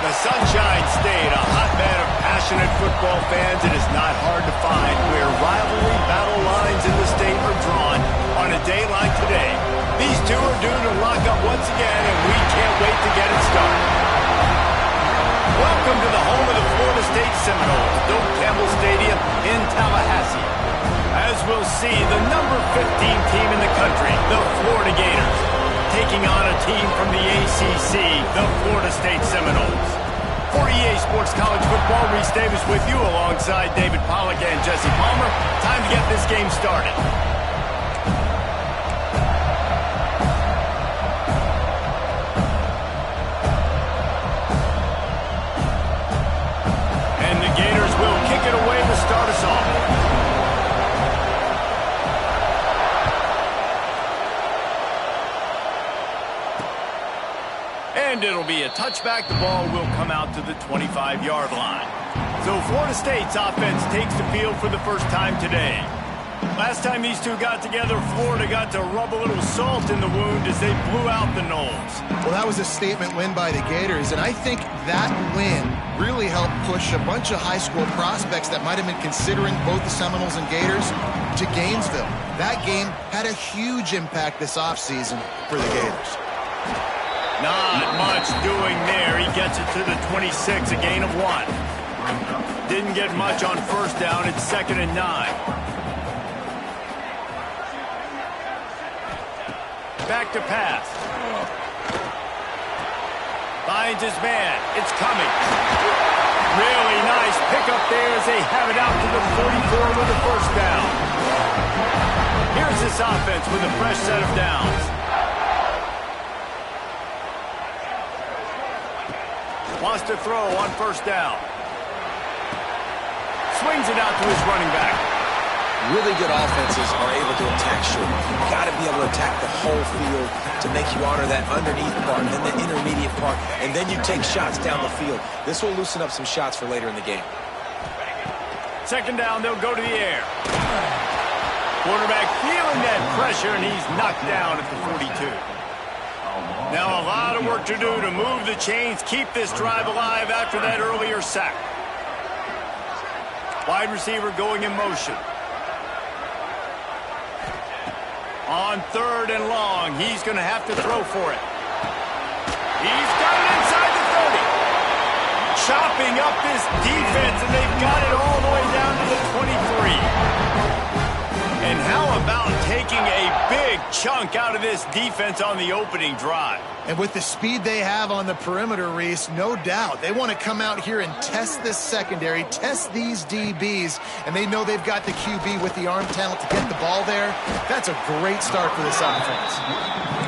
The Sunshine State, a hotbed of passionate football fans. It is not hard to find where rivalry battle lines in the state are drawn on a day like today. These two are due to lock up once again, and we can't wait to get it started. Welcome to the home of the Florida State Seminoles, Doak Campbell Stadium in Tallahassee. As we'll see, the number 15 team in the country, the Florida Gators, taking on a team from the ACC, the Florida State Seminoles. For EA Sports College Football, Reese Davis with you alongside David Pollack and Jesse Palmer. Time to get this game started. And the Gators will kick it away to start us off. And it'll be a touchback. The ball will come out to the 25-yard line. So Florida State's offense takes the field for the first time today. Last time these two got together, Florida got to rub a little salt in the wound as they blew out the Noles. Well, that was a statement win by the Gators, and I think that win really helped push a bunch of high school prospects that might have been considering both the Seminoles and Gators to Gainesville. That game had a huge impact this offseason for the Gators. Not much doing there. He gets it to the 26, a gain of 1. Didn't get much on first down. It's 2nd and 9. Back to pass. Finds his man. It's coming. Really nice pickup there as they have it out to the 44 with the first down. Here's this offense with a fresh set of downs. Wants to throw on first down. Swings it out to his running back. Really good offenses are able to attack short. You've got to be able to attack the whole field to make you honor that underneath part and then the intermediate part, and then you take shots down the field. This will loosen up some shots for later in the game. 2nd down, they'll go to the air. Quarterback feeling that pressure, and he's knocked down at the 42. Now a lot of work to do to move the chains, keep this drive alive after that earlier sack. Wide receiver going in motion. On 3rd and long, he's going to have to throw for it. He's got it inside the 30. Chopping up this defense, and they've got it all the way down to the 23. And how about taking a big chunk out of this defense on the opening drive? And with the speed they have on the perimeter, Reese, no doubt, they want to come out here and test this secondary, test these DBs, and they know they've got the QB with the arm talent to get the ball there. That's a great start for this offense.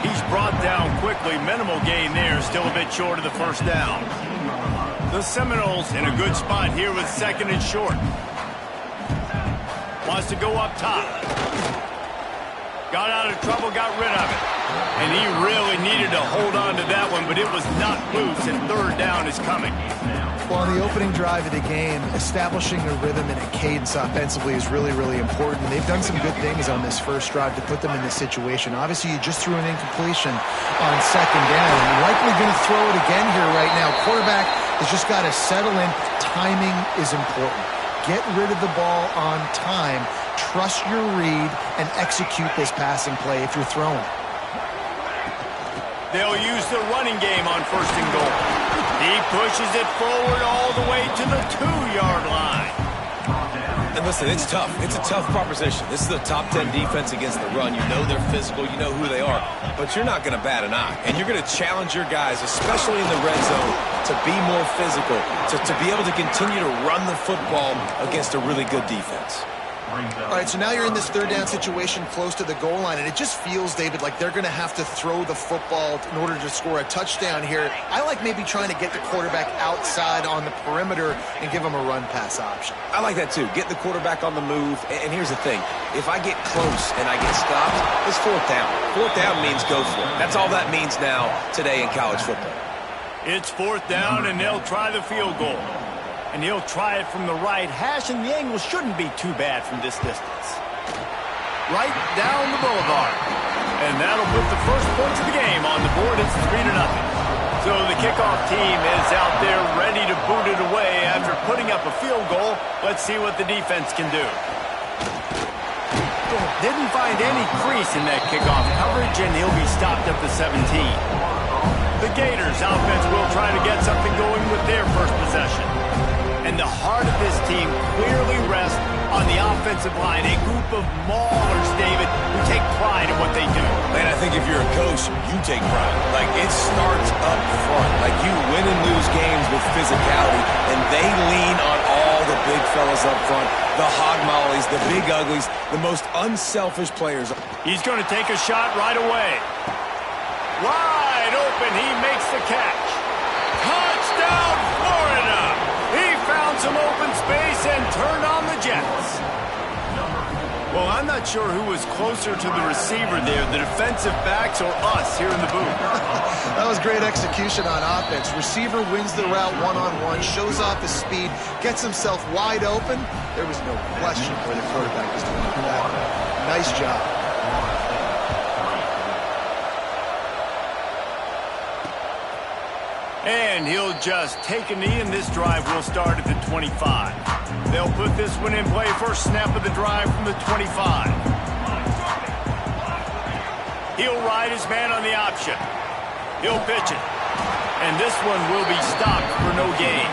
He's brought down quickly. Minimal gain there, still a bit short of the first down. The Seminoles in a good spot here with 2nd and short. Wants to go up top. Got out of trouble, got rid of it. And he really needed to hold on to that one, but it was not loose, and 3rd down is coming. Well, on the opening drive of the game, establishing a rhythm and a cadence offensively is really, really important. They've done some good things on this first drive to put them in this situation. Obviously, you just threw an incompletion on 2nd down. You're likely going to throw it again here right now. Quarterback has just got to settle in. Timing is important. Get rid of the ball on time. Trust your read and execute this passing play if you're throwing. They'll use the running game on 1st and goal. He pushes it forward all the way to the 2-yard line. And listen, it's tough. It's a tough proposition. This is the top 10 defense against the run. You know they're physical. You know who they are. But you're not going to bat an eye. And you're going to challenge your guys, especially in the red zone, to be more physical, to be able to continue to run the football against a really good defense. All right, so now you're in this 3rd down situation close to the goal line, and it just feels, David, like they're going to have to throw the football in order to score a touchdown here. I like maybe trying to get the quarterback outside on the perimeter and give him a run-pass option. I like that, too. Get the quarterback on the move. And here's the thing. If I get close and I get stopped, it's 4th down. 4th down means go for it. That's all that means now today in college football. It's 4th down, and they'll try the field goal. And he'll try it from the right hash, and the angle shouldn't be too bad from this distance. Right down the boulevard. And that'll put the first points of the game on the board. It's 3-0. So the kickoff team is out there ready to boot it away after putting up a field goal. Let's see what the defense can do. Didn't find any crease in that kickoff coverage, and he'll be stopped at the 17. The Gators offense will try to get something going with their first possession. And the heart of this team clearly rests on the offensive line, a group of maulers, David, who take pride in what they do. Man, I think if you're a coach, you take pride. Like, it starts up front. Like, you win and lose games with physicality, and they lean on all the big fellas up front, the hog mollies, the big uglies, the most unselfish players. He's going to take a shot right away. Wide open, he makes the catch. Touchdown, Florida! He found some open space and turned on the Jets. Well, I'm not sure who was closer to the receiver there, the defensive backs or us here in the booth. That was great execution on offense. Receiver wins the route one-on-one, shows off his speed, gets himself wide open. There was no question where the quarterback was doing that. Nice job. And he'll just take a knee, and this drive will start at the 25. They'll put this one in play first snap of the drive from the 25. He'll ride his man on the option. He'll pitch it. And this one will be stopped for no gain.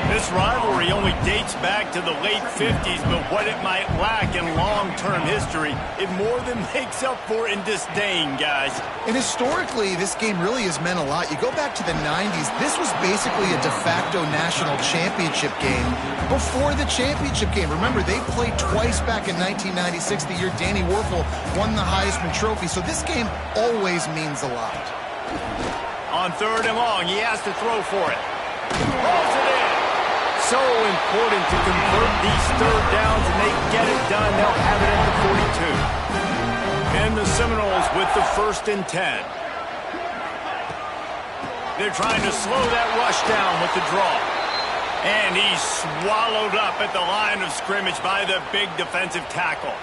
This rivalry only dates back to the late 50s, but what it might lack in long-term history, it more than makes up for in disdain, guys. And historically, this game really has meant a lot. You go back to the 90s, this was basically a de facto national championship game before the championship game. Remember, they played twice back in 1996, the year Danny Werfel won the Heisman Trophy. So this game always means a lot. On 3rd and long, he has to throw for it. Pulls it in. So important to convert these 3rd downs, and they get it done. They'll have it at the 42. And the Seminoles with the 1st and 10. They're trying to slow that rush down with the draw. And he's swallowed up at the line of scrimmage by the big defensive tackle.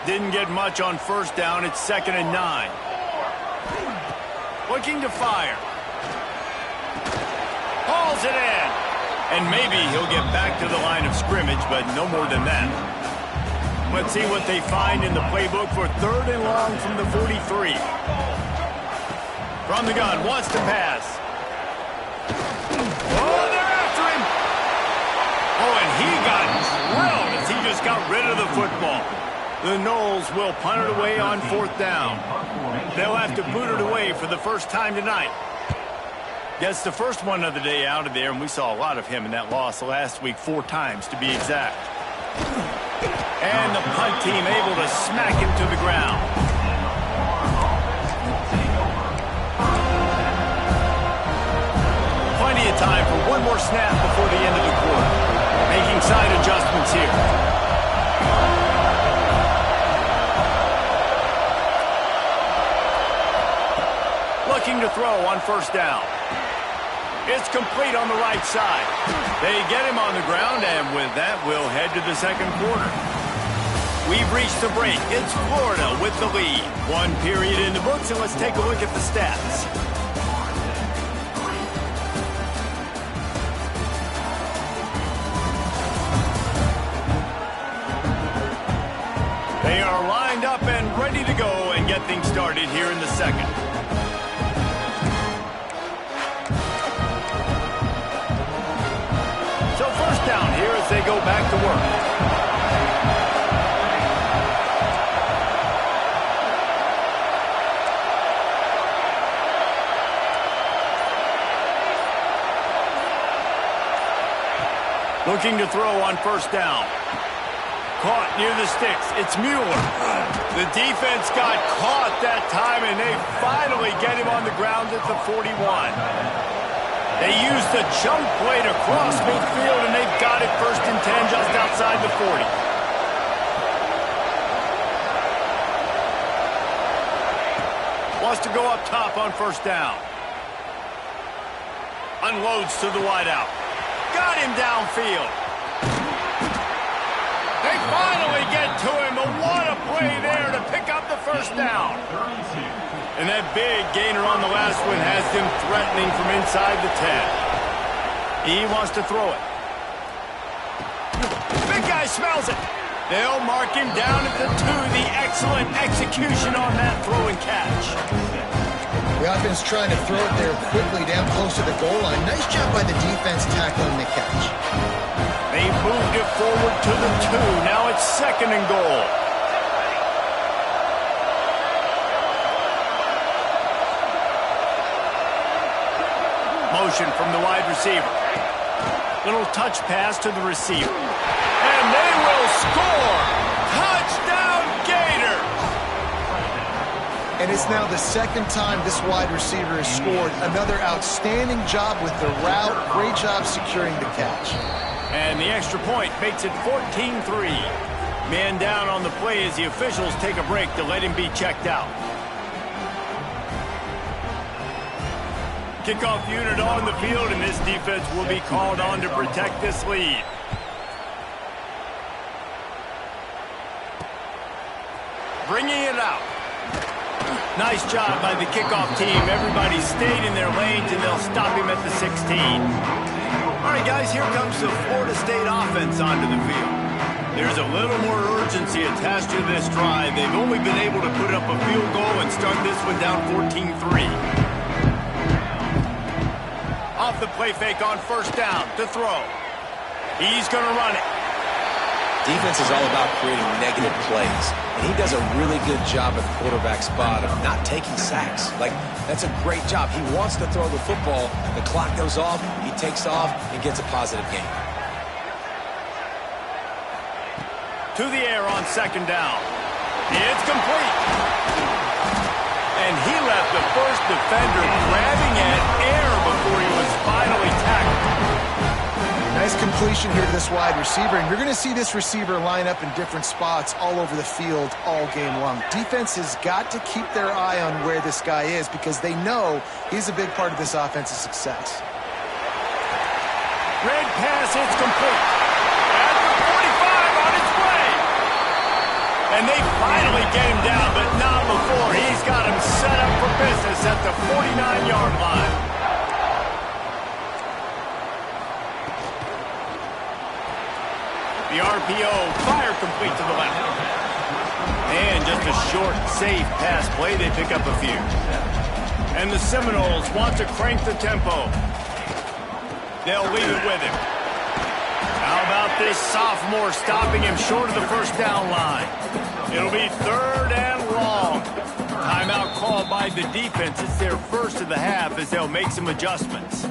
Didn't get much on 1st down. It's 2nd and 9. Looking to fire. Hauls it in. And maybe he'll get back to the line of scrimmage, but no more than that. Let's see what they find in the playbook for 3rd and long from the 43. From the gun, wants to pass. Oh, they're after him. Oh, and he got drilled as he just got rid of the football. The Noles will punt it away on 4th down. They'll have to boot it away for the first time tonight. Gets the first one of the day out of there, and we saw a lot of him in that loss last week, 4 times to be exact. And the punt team able to smack him to the ground. Plenty of time for one more snap before the end of the quarter. Making side adjustments here. Looking to throw on 1st down. It's complete on the right side. They get him on the ground, and with that, we'll head to the 2nd quarter. We've reached the break. It's Florida with the lead. 1 period in the books, and let's take a look at the stats. They are lined up and ready to go and get things started here in the 2nd. Down here as they go back to work. Looking to throw on 1st down. Caught near the sticks. It's Mueller. The defense got caught that time, and they finally get him on the ground at the 41. They used the jump play to cross midfield, and they've got it 1st and 10 just outside the 40. Wants to go up top on 1st down. Unloads to the wideout. Got him downfield. They finally get to him, but what a play there to pick up the 1st down. And that big gainer on the last one has them threatening from inside the 10. He wants to throw it. Big guy smells it. They'll mark him down at the 2. The excellent execution on that throw and catch. The offense trying to throw it there quickly down close to the goal line. Nice job by the defense tackling the catch. They moved it forward to the 2. Now it's 2nd and goal. Motion from the wide receiver. Little touch pass to the receiver. And they will score! Touchdown Gators! And it's now the 2nd time this wide receiver has scored. Another outstanding job with the route. Great job securing the catch. And the extra point makes it 14-3. Man down on the play as the officials take a break to let him be checked out. Kickoff unit on the field, and this defense will be called on to protect this lead. Bringing it out. Nice job by the kickoff team. Everybody stayed in their lanes, and they'll stop him at the 16. All right, guys, here comes the Florida State offense onto the field. There's a little more urgency attached to this drive. They've only been able to put up a field goal and start this one down 14-3. Off the play fake on 1st down to throw. He's going to run it. Defense is all about creating negative plays, and he does a really good job at the quarterback spot of not taking sacks. Like, that's a great job. He wants to throw the football. The clock goes off. He takes off and gets a positive gain. To the air on 2nd down. It's complete. And he left the first defender grabbing at air before he was finally tackled. Nice completion here to this wide receiver, and you're going to see this receiver line up in different spots all over the field all game long. Defense has got to keep their eye on where this guy is because they know he's a big part of this offense's success. Red pass, it's complete. At the 45 on its way. And they finally get him down, but not before. He's got him set up for business at the 49-yard line. The RPO, fire complete to the left. And just a short, safe pass play. They pick up a few. And the Seminoles want to crank the tempo. They'll leave it with him. How about this sophomore stopping him short of the 1st down line? It'll be 3rd and long. Timeout called by the defense. It's their first of the half as they'll make some adjustments.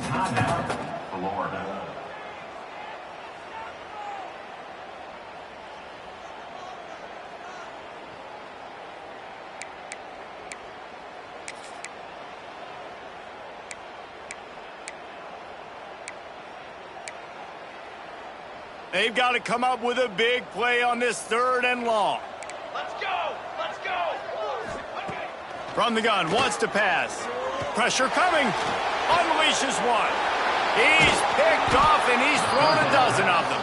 They've got to come up with a big play on this 3rd and long. Let's go! Let's go! Okay. From the gun, wants to pass. Pressure coming. Unleashes one. He's picked off, and he's thrown a dozen of them.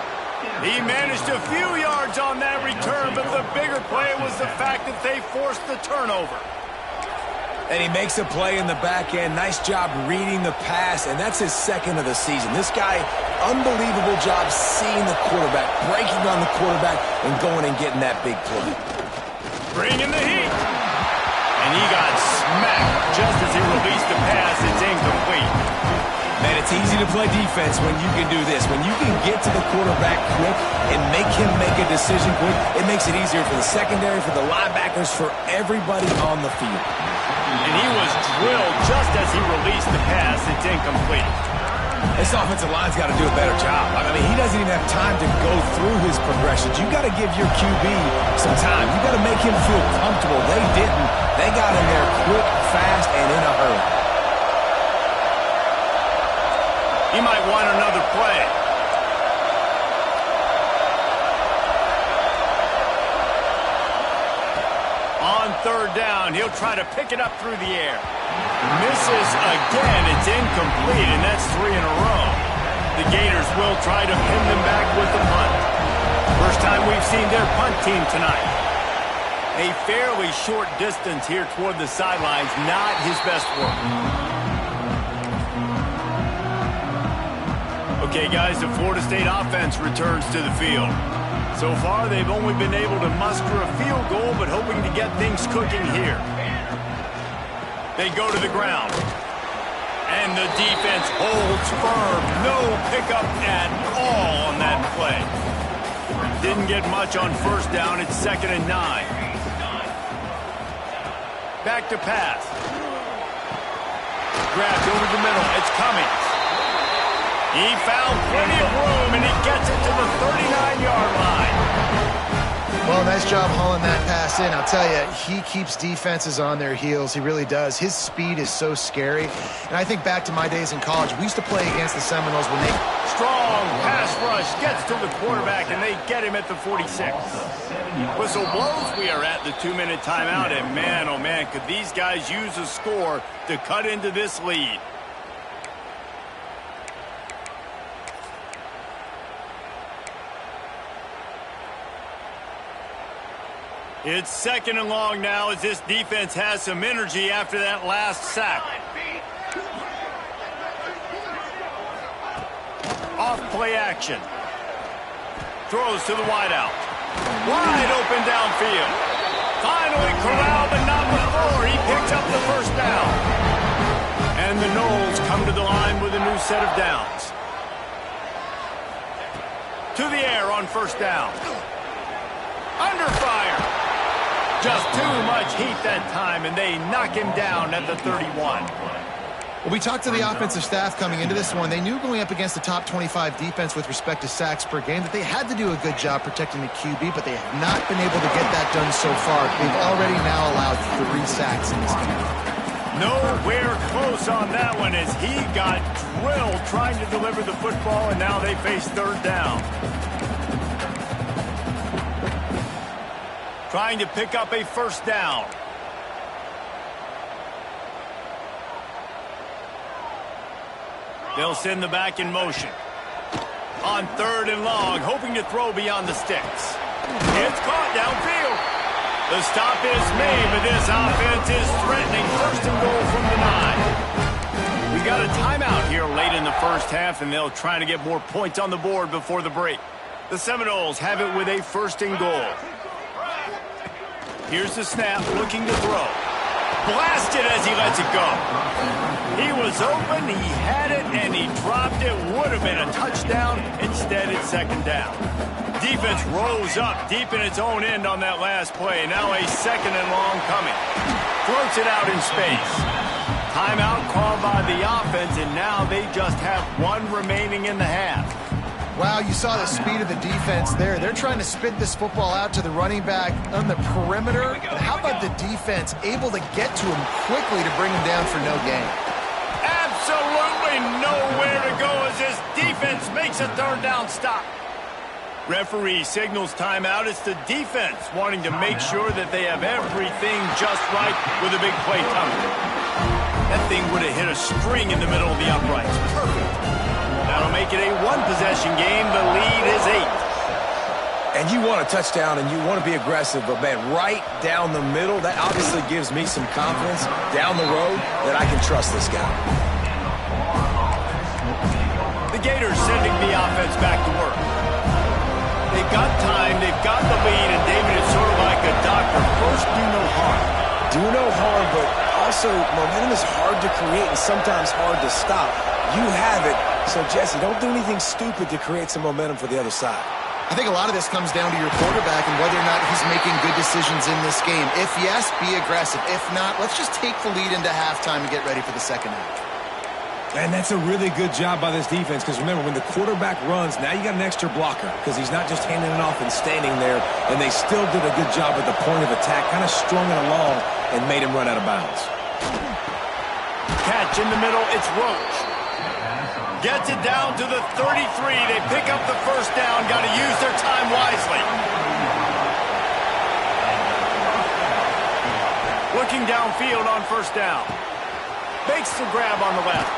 He managed a few yards on that return, but the bigger play was the fact that they forced the turnover. And he makes a play in the back end. Nice job reading the pass, and that's his 2nd of the season. This guy, unbelievable job seeing the quarterback, breaking on the quarterback, and going and getting that big play. Bringing the heat. And he got smacked just as he released the pass. It's incomplete. Man, it's easy to play defense when you can do this. When you can get to the quarterback quick and make him make a decision quick, it makes it easier for the secondary, for the linebackers, for everybody on the field. And he was drilled just as he released the pass. It's incomplete. This offensive line's got to do a better job. I mean, he doesn't even have time to go through his progressions. You got to give your QB some time. You got to make him feel comfortable. They didn't. They got in there quick, fast, and in a hurry. He might want another play. On 3rd down, he'll try to pick it up through the air. Misses again. It's incomplete, and that's 3 in a row. The Gators will try to pin them back with the punt. First time we've seen their punt team tonight. A fairly short distance here toward the sidelines, not his best work. Okay, guys, the Florida State offense returns to the field. So far, they've only been able to muster a field goal, but hoping to get things cooking here. They go to the ground. And the defense holds firm. No pickup at all on that play. Didn't get much on first down. It's 2nd and 9. Back to pass. Grabbed over the middle. It's Cummings. He found plenty of room, and he gets it to the 39-yard line. Well, nice job hauling that pass in. I'll tell you, he keeps defenses on their heels. He really does. His speed is so scary. And I think back to my days in college. We used to play against the Seminoles when they... Strong pass rush gets to the quarterback, and they get him at the 46. Whistle blows. We are at the 2-minute timeout, and man, oh man, could these guys use a score to cut into this lead. It's 2nd and long now as this defense has some energy after that last sack. Off play action. Throws to the wideout. Wide open downfield. Finally corralled, but not before. He picks up the first down. And the Noles come to the line with a new set of downs. To the air on first down. Under fire. Just too much heat that time, and they knock him down at the 31. Well, we talked to the offensive staff coming into this one. They knew going up against the top 25 defense with respect to sacks per game that they had to do a good job protecting the QB, but they have not been able to get that done so far. They've already now allowed 3 sacks in this game. Nowhere close on that one as he got drilled trying to deliver the football, and now they face 3rd down. Trying to pick up a first down. They'll send the back in motion. On 3rd and long, hoping to throw beyond the sticks. It's caught downfield. The stop is made, but this offense is threatening 1st and goal from the 9. We got a timeout here late in the first half, and they'll try to get more points on the board before the break. The Seminoles have it with a 1st and goal. Here's the snap, looking to throw. Blasted as he lets it go. He was open, he had it, and he dropped it. Would have been a touchdown. Instead, it's 2nd down. Defense rose up deep in its own end on that last play. Now a 2nd and long coming. Floats it out in space. Timeout called by the offense, and now they just have 1 remaining in the half. Wow, you saw the speed of the defense there. They're trying to spit this football out to the running back on the perimeter. And how about the defense able to get to him quickly to bring him down for no gain? Absolutely nowhere to go as this defense makes a 3rd down stop. Referee signals timeout. It's the defense wanting to make sure that they have everything just right with a big play coming. That thing would have hit a string in the middle of the uprights. Perfect. That'll make it a 1-possession game. The lead is 8. And you want a touchdown and you want to be aggressive, but man, right down the middle, that obviously gives me some confidence down the road that I can trust this guy. The Gators sending the offense back to work. They've got time, they've got the lead, and David, it's sort of like a doctor. First, do no harm. Do no harm, but also momentum is hard to create and sometimes hard to stop. You have it, so Jesse, don't do anything stupid to create some momentum for the other side. I think a lot of this comes down to your quarterback and whether or not he's making good decisions in this game. If yes, be aggressive. If not, let's just take the lead into halftime and get ready for the 2nd half. And that's a really good job by this defense because remember, when the quarterback runs, now you got an extra blocker because he's not just handing it off and standing there, and they still did a good job at the point of attack, kind of strung it along and made him run out of bounds. Catch in the middle, it's Roach. Gets it down to the 33. They pick up the first down. Got to use their time wisely. Looking downfield on first down. Makes the grab on the left.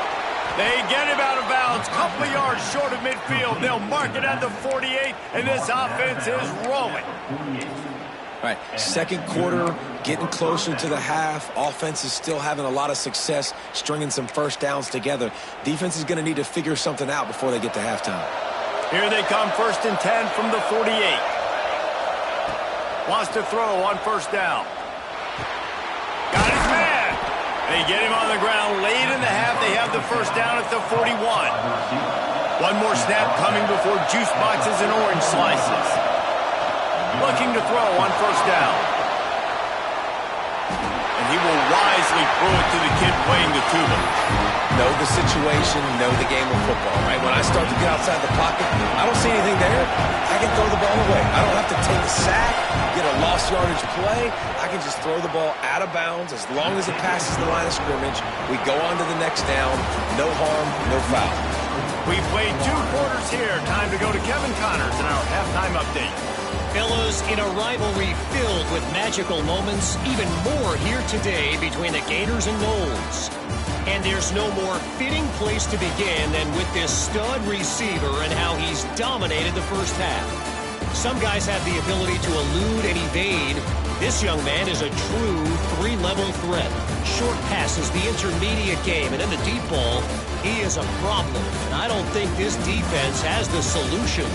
They get him out of bounds. Couple of yards short of midfield. They'll mark it at the 48, and this offense is rolling. Right, second quarter, getting closer to the half. Offense is still having a lot of success stringing some first downs together. Defense is going to need to figure something out before they get to halftime. Here they come, 1st and 10 from the 48. Wants to throw on first down. Got his man. They get him on the ground late in the half. They have the first down at the 41. One more snap coming before juice boxes and orange slices. Looking to throw on first down. And he will wisely throw it to the kid playing the tuba. Know the situation, know the game of football, right? When I start to get outside the pocket, I don't see anything there. I can throw the ball away. I don't have to take a sack, get a lost yardage play. I can just throw the ball out of bounds as long as it passes the line of scrimmage. We go on to the next down. No harm, no foul. We played 2 quarters here. Time to go to Kevin Connors in our halftime update. Fellas, in a rivalry filled with magical moments, even more here today between the Gators and Noles. And there's no more fitting place to begin than with this stud receiver and how he's dominated the first half. Some guys have the ability to elude and evade. This young man is a true 3-level threat. Short passes, the intermediate game, and then the deep ball. He is a problem, and I don't think this defense has the solution.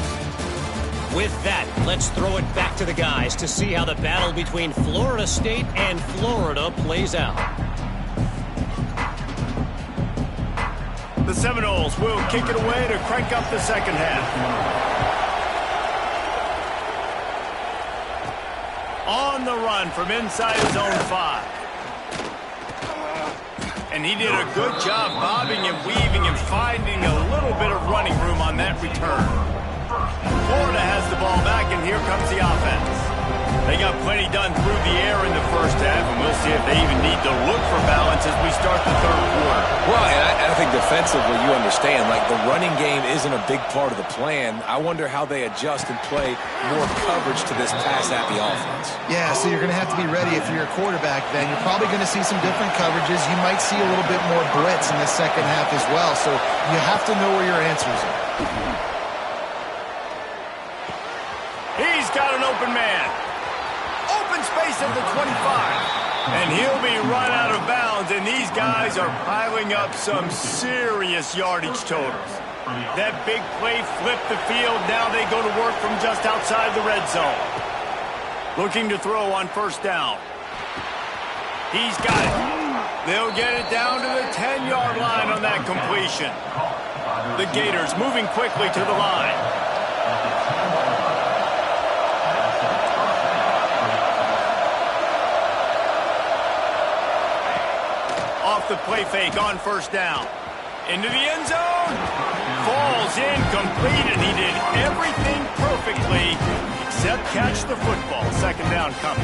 With that, let's throw it back to the guys to see how the battle between Florida State and Florida plays out. The Seminoles will kick it away to crank up the second half. On the run from inside his own 5. And he did a good job bobbing and weaving and finding a little bit of running room on that return. Florida has the ball back, and here comes the offense. They got plenty done through the air in the first half, and we'll see if they even need to look for balance as we start the third quarter. Well, and I think defensively, you understand, like the running game isn't a big part of the plan. I wonder how they adjust and play more coverage to this pass-happy offense. Yeah, so you're going to have to be ready if you're a quarterback then. You're probably going to see some different coverages. You might see a little bit more blitz in the second half as well, so you have to know where your answers are. He's got an open man. Open space at the 25. And he'll be run out of bounds, and these guys are piling up some serious yardage totals. That big play flipped the field. Now they go to work from just outside the red zone. Looking to throw on first down. He's got it. They'll get it down to the 10-yard line on that completion. The Gators moving quickly to the line. Off the play fake on first down. Into the end zone. Falls incomplete, and he did everything perfectly except catch the football. Second down coming.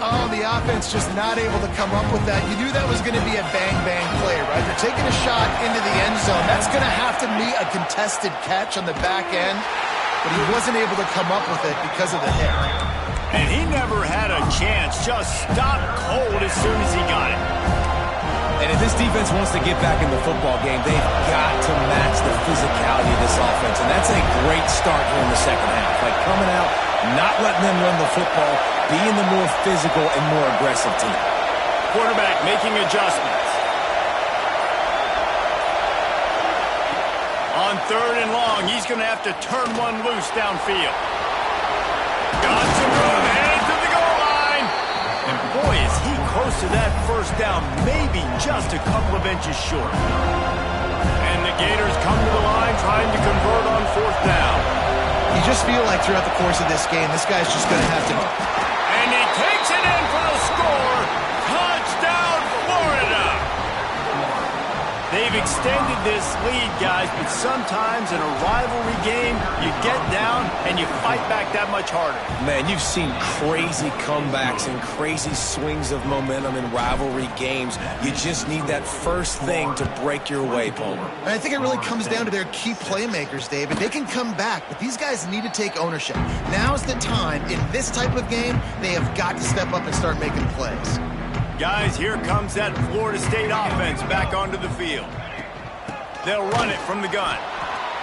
Oh, the offense just not able to come up with that. You knew that was going to be a bang-bang play, right? They're taking a shot into the end zone. That's going to have to be a contested catch on the back end, but he wasn't able to come up with it because of the hit. And he never had a chance. Just stopped cold as soon as he got it. And if this defense wants to get back in the football game, they've got to match the physicality of this offense. And that's a great start here in the second half. Like coming out, not letting them run the football, being the more physical and more aggressive team. Quarterback making adjustments. On third and long, he's going to have to turn one loose downfield. Got some room, headed to the goal line. And boy, is he close to that first down, maybe just a couple of inches short. And the Gators come to the line trying to convert on fourth down. You just feel like throughout the course of this game, this guy's just going to have to... And he takes it in for the score. Touchdown, Florida. They've extended this lead, guys, but sometimes in a rivalry game, you get down and you fight back that much harder. Man, you've seen crazy comebacks and crazy swings of momentum in rivalry games. You just need that first thing to break your way, Palmer. And I think it really comes down to their key playmakers, David. They can come back, but these guys need to take ownership. Now's the time. In this type of game, they have got to step up and start making plays. Guys, here comes that Florida State offense back onto the field. They'll run it from the gun.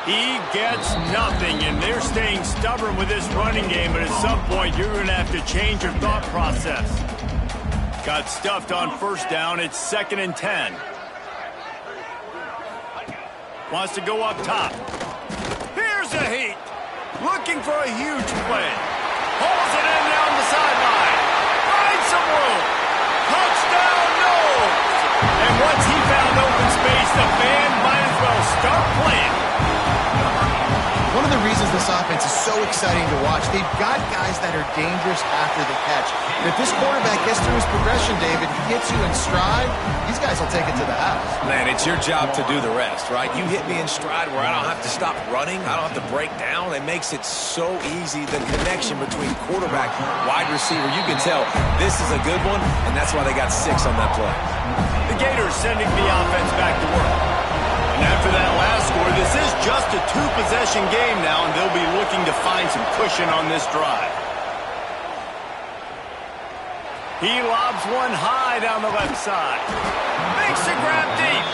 He gets nothing, and they're staying stubborn with this running game, but at some point, you're going to have to change your thought process. Got stuffed on first down. It's 2nd and 10. Wants to go up top. Here's a heat. Looking for a huge play. Pulls it in down the sideline. Finds some room. Touchdown, Knowles. And once he found open space, the band might as well start playing. One of the reasons this offense is so exciting to watch, they've got guys that are dangerous after the catch. And if this quarterback gets through his progression, David, he gets you in stride, these guys will take it to the house. Man, it's your job to do the rest, right? You hit me in stride where I don't have to stop running. I don't have to break down. It makes it so easy, the connection between quarterback, wide receiver. You can tell this is a good one, and that's why they got 6 on that play. The Gators sending the offense back to work. And after that last score, this is just a 2-possession game now, and they'll be looking to find some cushion on this drive. He lobs one high down the left side. Makes a grab deep.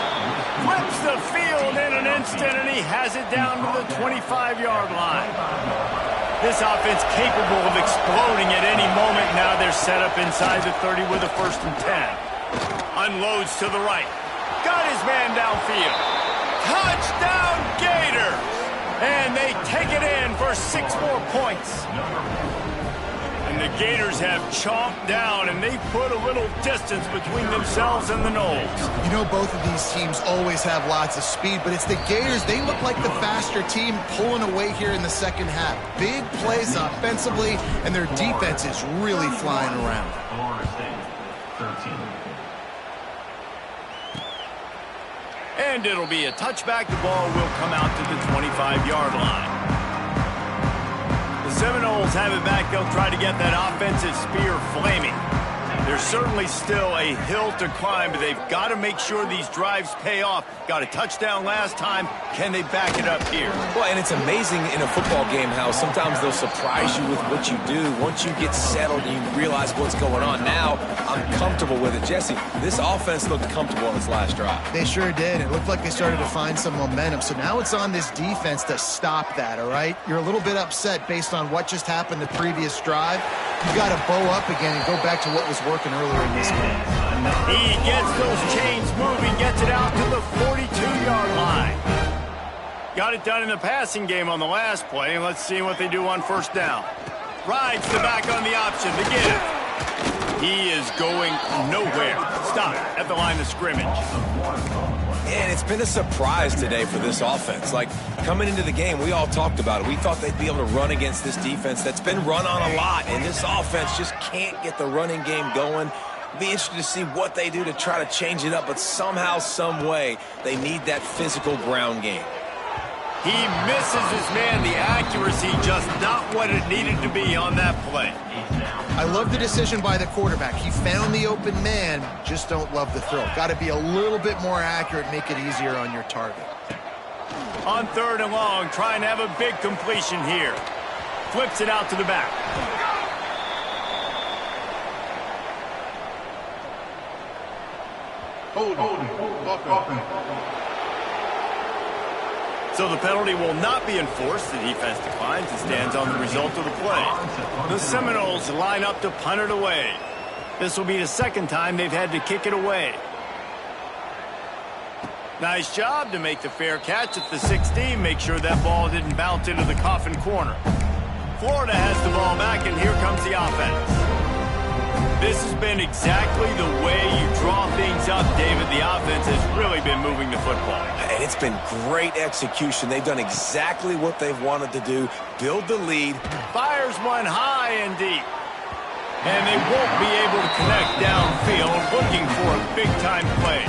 Flips the field in an instant, and he has it down to the 25-yard line. This offense capable of exploding at any moment. Now they're set up inside the 30 with a 1st and 10. Unloads to the right. Got his man downfield. Touchdown, Gators! And they take it in for 6 more points. And the Gators have chomped down, and they put a little distance between themselves and the Noles. You know, both of these teams always have lots of speed, but it's the Gators. They look like the faster team pulling away here in the second half. Big plays offensively, and their defense is really flying around. And it'll be a touchback. The ball will come out to the 25-yard line. The Seminoles have it back. They'll try to get that offensive spear flaming. There's certainly still a hill to climb, but they've got to make sure these drives pay off. Got a touchdown last time. Can they back it up here? Well, and it's amazing in a football game how sometimes they'll surprise you with what you do. Once you get settled and you realize what's going on, now I'm comfortable with it. Jesse, this offense looked comfortable on its last drive. They sure did. It looked like they started to find some momentum. So now it's on this defense to stop that, all right? You're a little bit upset based on what just happened the previous drive. You've got to bow up again and go back to what was working earlier in this game. He gets those chains moving, gets it out to the 42-yard line. Got it done in the passing game on the last play, and let's see what they do on 1st down. Rides the back on the option to give. He is going nowhere. Stop at the line of scrimmage. And it's been a surprise today for this offense. Like, coming into the game, we all talked about it. We thought they'd be able to run against this defense that's been run on a lot, and this offense just can't get the running game going. Be interested to see what they do to try to change it up, but somehow, some way, they need that physical ground game. He misses his man. The accuracy just not what it needed to be on that play. I love the decision by the quarterback. He found the open man, just don't love the throw. Got to be a little bit more accurate, make it easier on your target. On 3rd and long, trying to have a big completion here. Flips it out to the back. So the penalty will not be enforced. The defense declines and stands on the result of the play. The Seminoles line up to punt it away. This will be the 2nd time they've had to kick it away. Nice job to make the fair catch at the 16. Make sure that ball didn't bounce into the coffin corner. Florida has the ball back, and here comes the offense. This has been exactly the way you draw things up, David. The offense has really been moving the football. And it's been great execution. They've done exactly what they've wanted to do, build the lead. Fires one high and deep. And they won't be able to connect downfield, looking for a big-time play.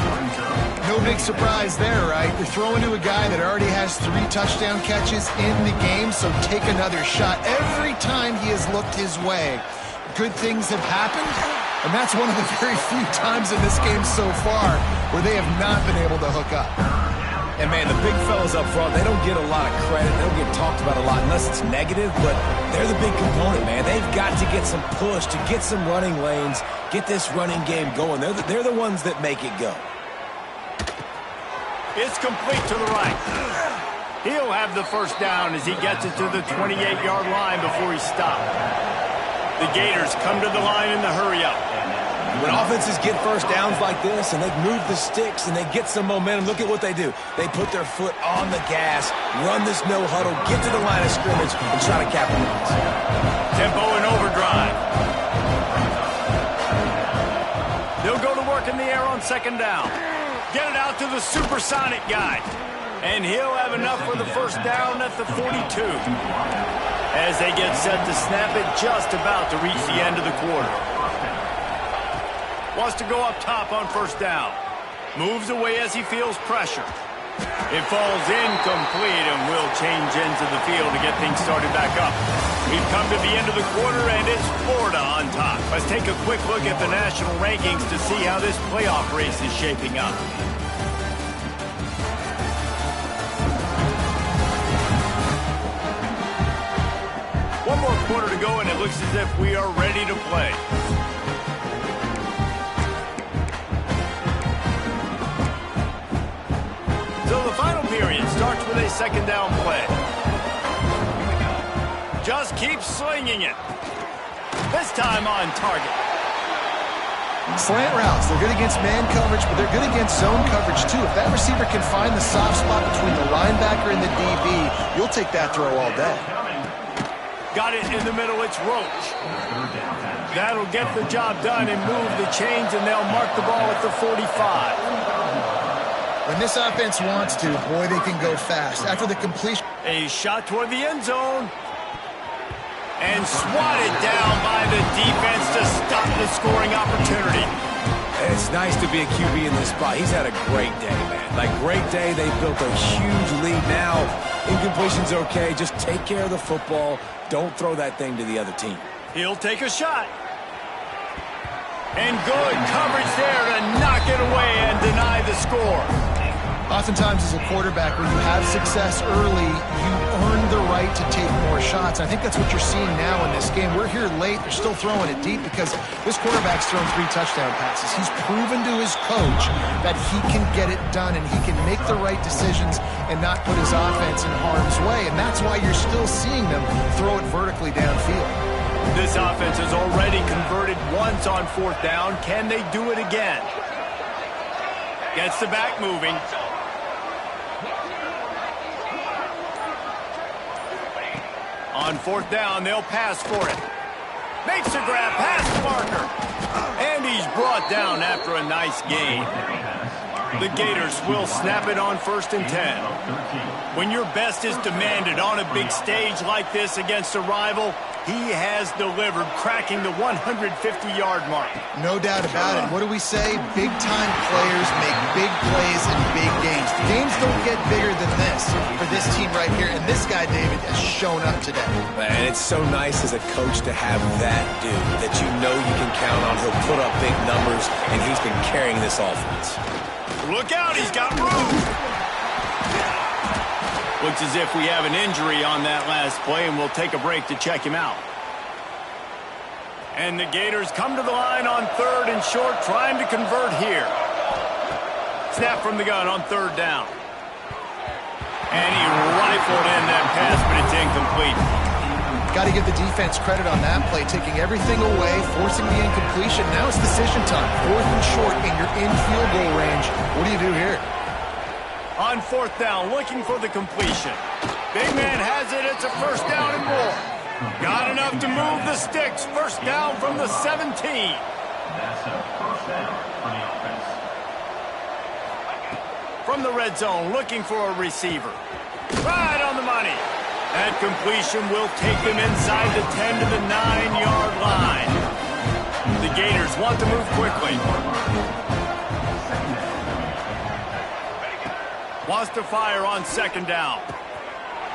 No big surprise there, right? You're throwing to a guy that already has 3 touchdown catches in the game, so take another shot. Every time he has looked his way, good things have happened, and that's one of the very few times in this game so far where they have not been able to hook up. And, man, the big fellas up front, they don't get a lot of credit. They don't get talked about a lot unless it's negative, but they're the big component, man. They've got to get some push, to get some running lanes, get this running game going. They're the ones that make it go. It's complete to the right. He'll have the first down as he gets it to the 28-yard line before he stopped. The Gators come to the line in the hurry-up. When offenses get first downs like this and they move the sticks and they get some momentum, look at what they do. They put their foot on the gas, run this no huddle, get to the line of scrimmage, and try to capitalize. Tempo and overdrive. They'll go to work in the air on second down. Get it out to the supersonic guy. And he'll have enough for the first down at the 42. As they get set to snap it, just about to reach the end of the quarter. Wants to go up top on first down. Moves away as he feels pressure. It falls incomplete and will change ends of the field to get things started back up. We've come to the end of the quarter and it's Florida on top. Let's take a quick look at the national rankings to see how this playoff race is shaping up. One more quarter to go and it looks as if we are ready to play. So the final period starts with a second down play. Just keep slinging it. This time on target. Slant routes, they're good against man coverage, but they're good against zone coverage too. If that receiver can find the soft spot between the linebacker and the DB, you'll take that throw all day. Got it in the middle, it's Roach. That'll get the job done and move the chains, and they'll mark the ball at the 45. When this offense wants to, boy, they can go fast. After the completion... A shot toward the end zone. And swatted down by the defense to stop the scoring opportunity. It's nice to be a QB in this spot. He's had a great day, man. Like, great day. They built a huge lead. Now, incompletion's okay. Just take care of the football. Don't throw that thing to the other team. He'll take a shot. And good coverage there to knock it away and deny the score. Oftentimes as a quarterback, when you have success early, you earn the right to take more shots. I think that's what you're seeing now in this game. We're here late. They're still throwing it deep because this quarterback's thrown 3 touchdown passes. He's proven to his coach that he can get it done and he can make the right decisions and not put his offense in harm's way. And that's why you're still seeing them throw it vertically downfield. This offense has already converted once on fourth down. Can they do it again? Gets the back moving. On fourth down, they'll pass for it. Makes a grab past the marker. And he's brought down after a nice gain. The Gators will snap it on 1st and 10. When your best is demanded on a big stage like this against a rival, he has delivered, cracking the 150-yard mark. No doubt about it. What do we say? Big-time players make big plays in big games. The games don't get bigger than this for this team right here, and this guy, David, has shown up today. Man, it's so nice as a coach to have that dude that you know you can count on. He'll put up big numbers, and he's been carrying this offense. Look out, he's got room. Looks as if we have an injury on that last play, and we'll take a break to check him out. And the Gators come to the line on 3rd and short, trying to convert here. Snap from the gun on 3rd down. And he rifled in that pass, but it's incomplete. Got to give the defense credit on that play, taking everything away, forcing the incompletion. Now it's decision time. 4th and short, and you're in field goal range. What do you do here? On 4th down, looking for the completion. Big man has it. It's a first down and more. Got enough to move the sticks. First down from the 17. From the red zone, looking for a receiver. Right on the money. That completion will take them inside the 10 to the 9-yard line. The Gators want to move quickly. Wants to fire on 2nd down.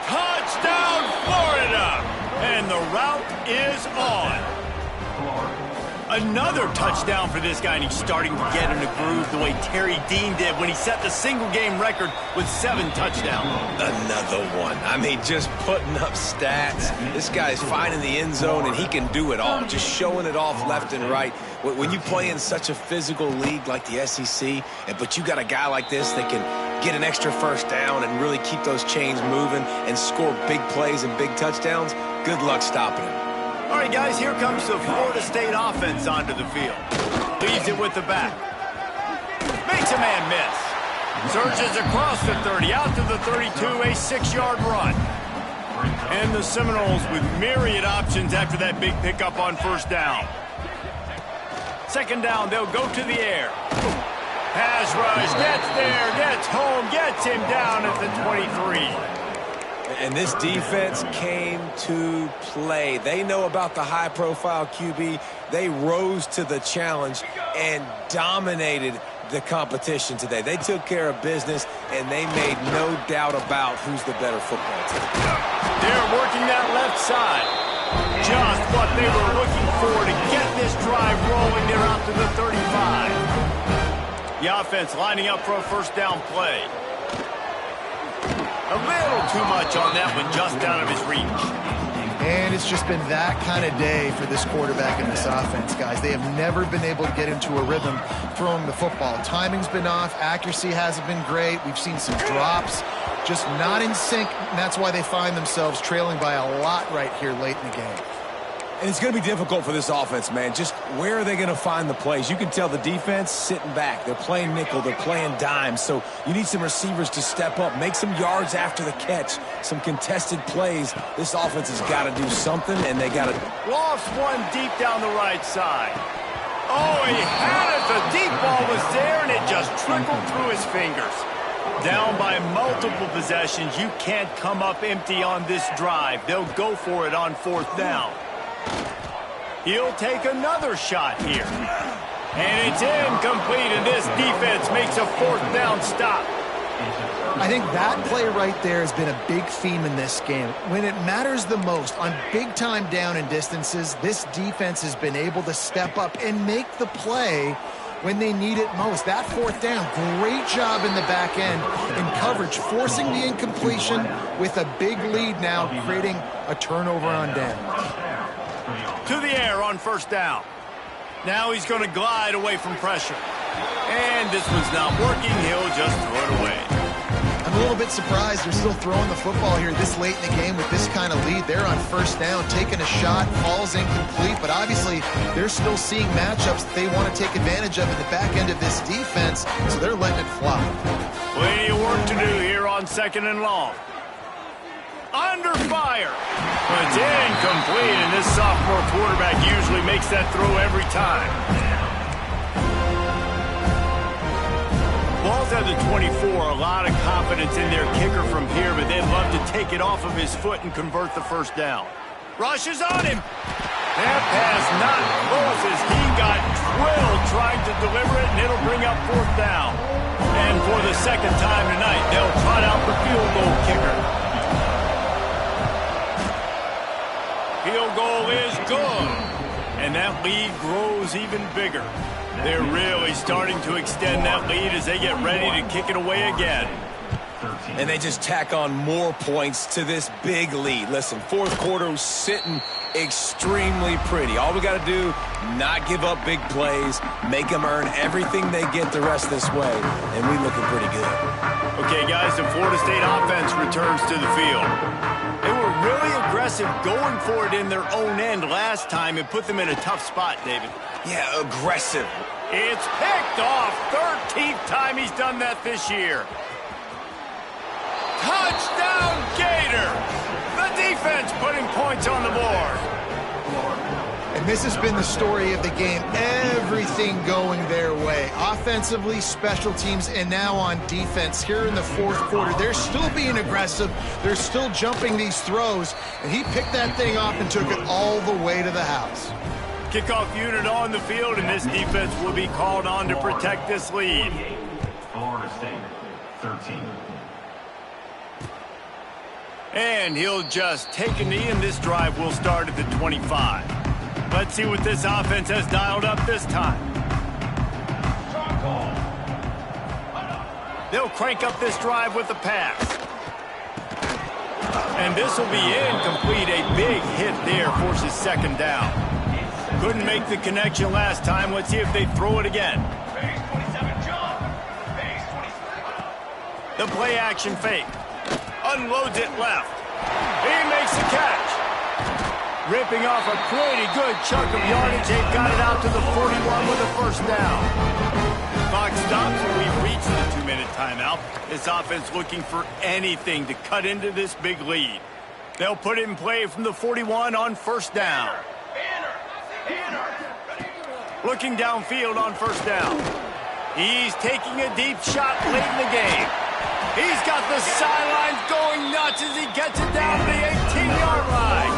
Touchdown, Florida! And the route is on. Another touchdown for this guy, and he's starting to get in a groove the way Terry Dean did when he set the single-game record with 7 touchdowns. Another one. I mean, just putting up stats. This guy's finding the end zone, and he can do it all, just showing it off left and right. When you play in such a physical league like the SEC, but you got a guy like this that can get an extra first down and really keep those chains moving and score big plays and big touchdowns, good luck stopping him. All right, guys, here comes the Florida State offense onto the field. Leads it with the back. Makes a man miss. Surges across the 30, out to the 32, a 6-yard run. And the Seminoles with myriad options after that big pickup on first down. Second down, they'll go to the air. Pass rush, gets there, gets home, gets him down at the 23. And this defense came to play. They know about the high-profile QB. They rose to the challenge and dominated the competition today. They took care of business, and they made no doubt about who's the better football team. They're working that left side. Just what they were looking for to get this drive rolling. They're out to the 35. The offense lining up for a first down play. A little too much on that one, just out of his reach. And it's just been that kind of day for this quarterback and this offense, guys. They have never been able to get into a rhythm throwing the football. Timing's been off. Accuracy hasn't been great. We've seen some drops, just not in sync, and that's why they find themselves trailing by a lot right here late in the game. And it's going to be difficult for this offense, man. Just where are they going to find the plays? You can tell the defense sitting back. They're playing nickel. They're playing dime. So you need some receivers to step up, make some yards after the catch, some contested plays. This offense has got to do something, and they got to... Lost one deep down the right side. Oh, he had it. The deep ball was there, and it just trickled through his fingers. Down by multiple possessions. You can't come up empty on this drive. They'll go for it on fourth down. He'll take another shot here. And it's incomplete, and this defense makes a fourth down stop. I think that play right there has been a big theme in this game. When it matters the most, on big-time down and distances, this defense has been able to step up and make the play when they need it most. That fourth down, great job in the back end in coverage, forcing the incompletion with a big lead now, creating a turnover on downs. To the air on first down. Now he's going to glide away from pressure. And this one's not working. He'll just throw it away. I'm a little bit surprised they're still throwing the football here this late in the game with this kind of lead. They're on first down, taking a shot, falls incomplete, but obviously they're still seeing matchups that they want to take advantage of in the back end of this defense, so they're letting it fly. Plenty of work to do here on second and long. Under fire. It's incomplete, and this sophomore quarterback usually makes that throw every time. Ball's at the 24. A lot of confidence in their kicker from here, but they'd love to take it off of his foot and convert the first down. Rushes on him. That pass not close as he got drilled trying to deliver it, and it'll bring up fourth down. And for the second time tonight, they'll trot out the field goal kicker. Field goal is good, and that lead grows even bigger. They're really starting to extend that lead as they get ready to kick it away again. And they just tack on more points to this big lead. Listen, fourth quarter was sitting extremely pretty. All we got to do, not give up big plays, make them earn everything they get the rest this way, and we looking pretty good. Okay, guys, the Florida State offense returns to the field. They were really aggressive going for it in their own end last time and put them in a tough spot, David. Yeah, aggressive. It's picked off. 13th time he's done that this year. Touchdown, Gator! The defense putting points on the board. And this has been the story of the game. Everything going their way. Offensively, special teams, and now on defense. Here in the fourth quarter, they're still being aggressive. They're still jumping these throws. And he picked that thing off and took it all the way to the house. Kickoff unit on the field, and this defense will be called on to protect this lead. Florida State, 13. And he'll just take a knee, and this drive will start at the 25. Let's see what this offense has dialed up this time. They'll crank up this drive with the pass. And this will be incomplete. A big hit there forces second down. Couldn't make the connection last time. Let's see if they throw it again. The play action fake. Unloads it left. He makes the catch. Ripping off a pretty good chunk of yardage. They've got it out to the 41 with a first down. Clock stops and we've reached the 2-minute timeout. This offense looking for anything to cut into this big lead. They'll put it in play from the 41 on first down. Looking downfield on first down. He's taking a deep shot late in the game. He's got the sidelines going nuts as he gets it down to the 18-yard line.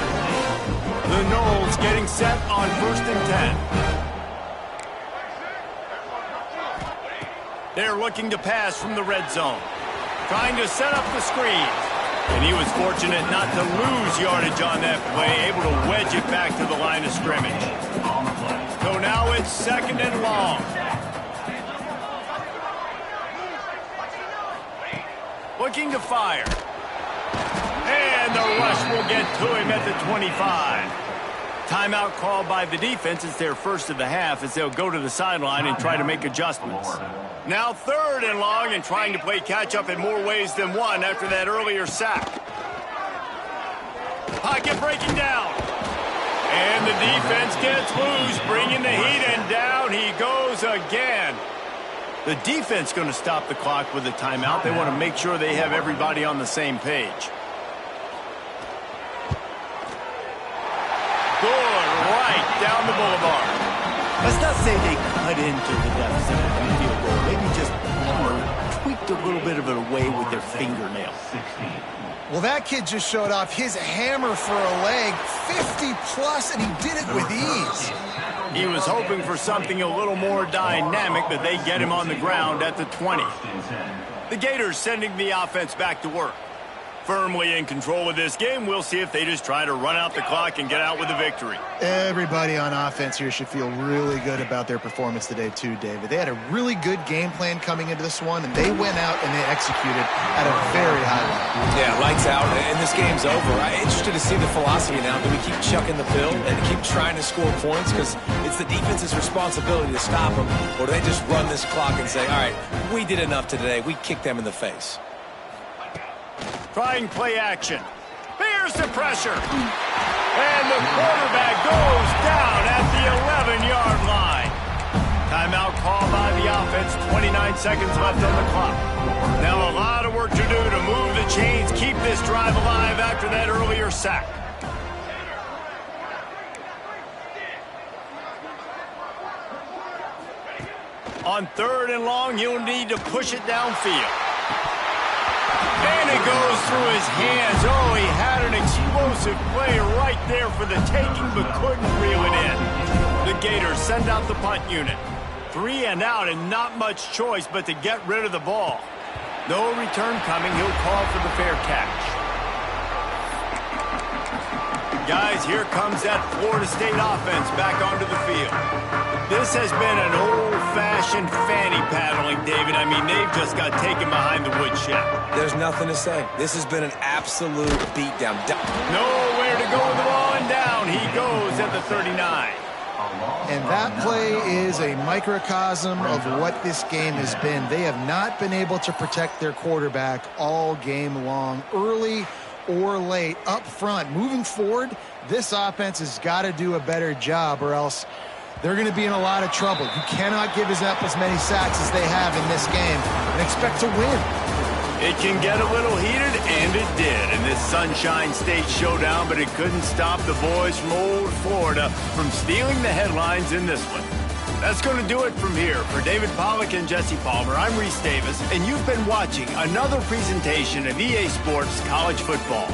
The Noles getting set on 1st and 10. They're looking to pass from the red zone. Trying to set up the screen. And he was fortunate not to lose yardage on that play, able to wedge it back to the line of scrimmage. So now it's 2nd and long. Looking to fire. And the rush will get to him at the 25. Timeout called by the defense. It's their first of the half as they'll go to the sideline and try to make adjustments. Now 3rd and long and trying to play catch-up in more ways than one after that earlier sack. Pocket breaking down. And the defense gets loose, bringing the heat, and down he goes again. The defense going to stop the clock with a timeout. They want to make sure they have everybody on the same page. Good, right down the boulevard. Let's not say they cut into the deficit of the field goal. Maybe just tweaked a little bit of it away with their fingernail. Well, that kid just showed off his hammer for a leg, 50-plus, and he did it with ease. He was hoping for something a little more dynamic, but they get him on the ground at the 20. The Gators sending the offense back to work. Firmly in control of this game. We'll see if they just try to run out the clock and get out with a victory. Everybody on offense here should feel really good about their performance today too, David. They had a really good game plan coming into this one, and they went out and they executed at a very high level. Yeah, lights out, and this game's over. I'm interested to see the philosophy now. Do we keep chucking the pill and keep trying to score points because it's the defense's responsibility to stop them, or do they just run this clock and say, all right, we did enough today. We kicked them in the face. Trying play action. Here's the pressure. And the quarterback goes down at the 11-yard line. Timeout called by the offense. 29 seconds left on the clock. Now a lot of work to do to move the chains, keep this drive alive after that earlier sack. On 3rd and long, he'll need to push it downfield. And it goes through his hands. Oh, he had an explosive play right there for the taking, but couldn't reel it in. The Gators send out the punt unit. 3 and out and not much choice but to get rid of the ball. No return coming. He'll call for the fair catch. Guys, here comes that Florida State offense back onto the field. This has been an old-fashioned fanny paddling, David. I mean, they've just got taken behind the woodshed. There's nothing to say. This has been an absolute beatdown. Nowhere to go with the ball, and down he goes at the 39. And that play is a microcosm of what this game has been. They have not been able to protect their quarterback all game long, early or late, up front. Moving forward, this offense has got to do a better job, or else they're going to be in a lot of trouble. You cannot give up as many sacks as they have in this game and expect to win. It can get a little heated, and it did in this Sunshine State showdown, but it couldn't stop the boys from old Florida from stealing the headlines in this one. That's going to do it from here. For David Pollack and Jesse Palmer, I'm Reese Davis, and you've been watching another presentation of EA Sports College Football.